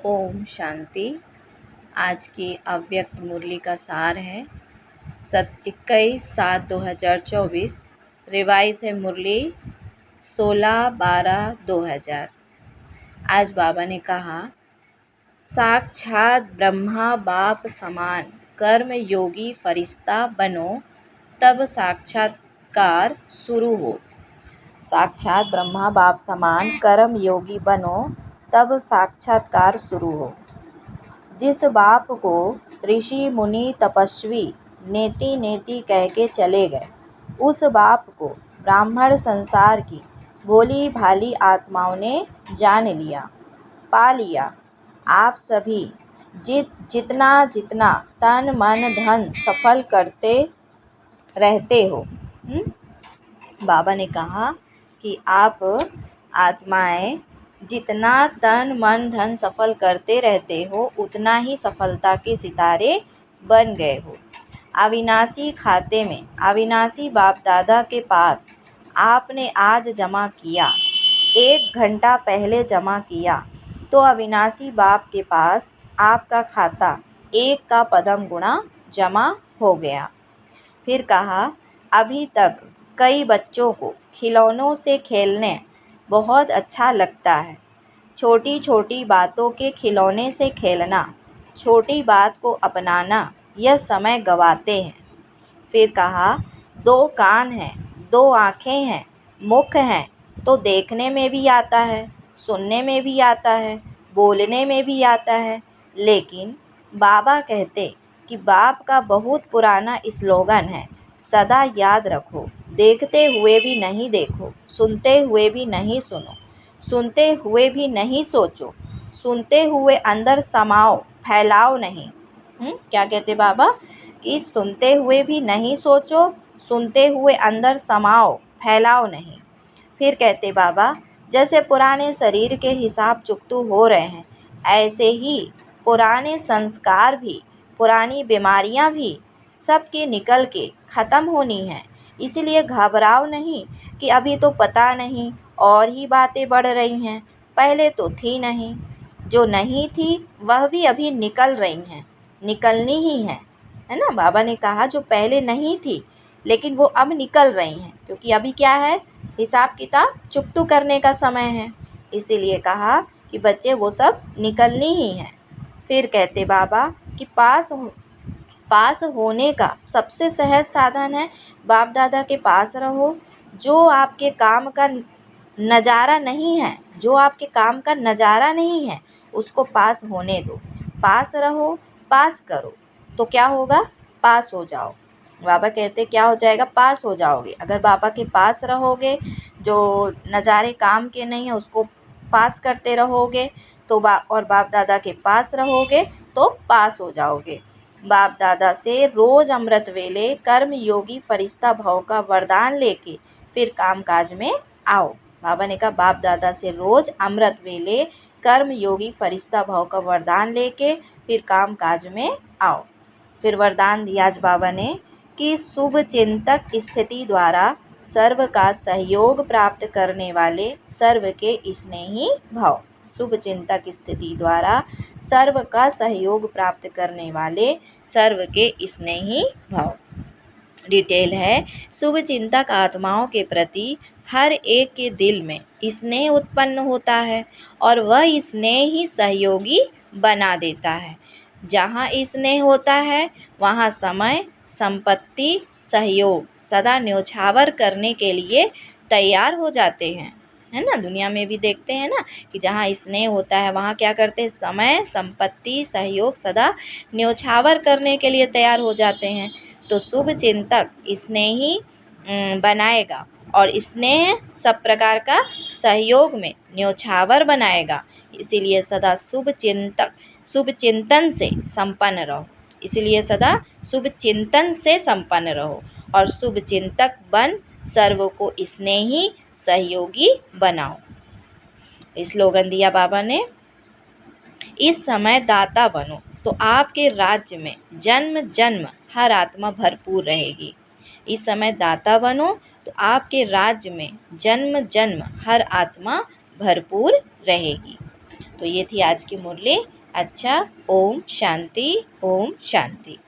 ओम शांति। आज की अव्यक्त मुरली का सार है 21/7/2024। रिवाइज है मुरली 16/12/2000। आज बाबा ने कहा, साक्षात ब्रह्मा बाप समान कर्म योगी फरिश्ता बनो, तब साक्षात्कार शुरू हो। साक्षात ब्रह्मा बाप समान कर्म योगी बनो, तब साक्षात्कार शुरू हो। जिस बाप को ऋषि मुनि तपस्वी नेति नेति कह के चले गए, उस बाप को ब्राह्मण संसार की भोली भाली आत्माओं ने जान लिया, पा लिया। आप सभी जितना जितना तन मन धन सफल करते रहते हो। बाबा ने कहा कि आप आत्माएं जितना तन मन धन सफल करते रहते हो, उतना ही सफलता के सितारे बन गए हो। अविनाशी खाते में अविनाशी बाप दादा के पास आपने आज जमा किया, 1 घंटा पहले जमा किया, तो अविनाशी बाप के पास आपका खाता 1 का पदम गुणा जमा हो गया। फिर कहा, अभी तक कई बच्चों को खिलौनों से खेलने बहुत अच्छा लगता है। छोटी छोटी बातों के खिलौने से खेलना, छोटी बात को अपनाना, यह समय गंवाते हैं। फिर कहा, 2 कान हैं, 2 आँखें हैं, मुख हैं, तो देखने में भी आता है, सुनने में भी आता है, बोलने में भी आता है। लेकिन बाबा कहते कि बाप का बहुत पुराना स्लोगन है, सदा याद रखो, देखते हुए भी नहीं देखो, सुनते हुए भी नहीं सुनो, सुनते हुए भी नहीं सोचो, सुनते हुए अंदर समाओ, फैलाओ नहीं। क्या कहते बाबा कि सुनते हुए भी नहीं सोचो, सुनते हुए अंदर समाओ, फैलाओ नहीं। फिर कहते बाबा, जैसे पुराने शरीर के हिसाब चुकतू हो रहे हैं, ऐसे ही पुराने संस्कार भी, पुरानी बीमारियां भी सबकी निकल के ख़त्म होनी है। इसलिए घबराओ नहीं कि अभी तो पता नहीं और ही बातें बढ़ रही हैं, पहले तो थी नहीं। जो नहीं थी वह भी अभी निकल रही हैं, निकलनी ही है ना। बाबा ने कहा जो पहले नहीं थी लेकिन वो अब निकल रही हैं, क्योंकि अभी क्या है, हिसाब किताब चुकतू करने का समय है। इसीलिए कहा कि बच्चे वो सब निकलनी ही हैं। फिर कहते बाबा कि पास होने का सबसे सहज साधन है बाप दादा के पास रहो। जो आपके काम का नज़ारा नहीं है, जो आपके काम का नज़ारा नहीं है, उसको पास होने दो। पास रहो, पास करो, तो क्या होगा, पास हो जाओ। बाबा कहते क्या हो जाएगा, पास हो जाओगे। अगर बाबा के पास रहोगे, जो नज़ारे काम के नहीं है उसको पास करते रहोगे, तो और बाप दादा के पास रहोगे तो पास हो जाओगे। बाप दादा से रोज़ अमृत वेले कर्म योगी फरिश्ता भाव का वरदान लेके फिर कामकाज में आओ। बाबा ने कहा, बाप दादा से रोज़ अमृत वेले कर्म योगी फरिश्ता भाव का वरदान लेके फिर कामकाज में आओ। फिर वरदान दिया आज बाबा ने कि शुभ चिंतक स्थिति द्वारा सर्व का सहयोग प्राप्त करने वाले सर्व के स्नेही भाव। शुभ चिंतक स्थिति द्वारा सर्व का सहयोग प्राप्त करने वाले सर्व के स्नेही भाव। डिटेल है, शुभ चिंतक आत्माओं के प्रति हर एक के दिल में स्नेह उत्पन्न होता है और वह स्नेह ही सहयोगी बना देता है। जहाँ स्नेह होता है वहाँ समय, संपत्ति, सहयोग सदा न्योछावर करने के लिए तैयार हो जाते हैं, है ना। दुनिया में भी देखते हैं ना कि जहाँ स्नेह होता है वहाँ क्या करते हैं, समय, संपत्ति, सहयोग सदा न्योछावर करने के लिए तैयार हो जाते हैं। तो शुभ चिंतक स्नेही बनाएगा और स्नेह सब प्रकार का सहयोग में न्योछावर बनाएगा। इसीलिए सदा शुभ चिंतन से संपन्न रहो। इसलिए सदा शुभ चिंतन से संपन्न रहो और शुभ चिंतक बन सर्व को स्नेही सहयोगी बनाओ। स्लोगन दिया बाबा ने, इस समय दाता बनो तो आपके राज्य में जन्म जन्म हर आत्मा भरपूर रहेगी। इस समय दाता बनो तो आपके राज्य में जन्म जन्म हर आत्मा भरपूर रहेगी। तो ये थी आज की मुरली। अच्छा, ओम शांति, ओम शांति।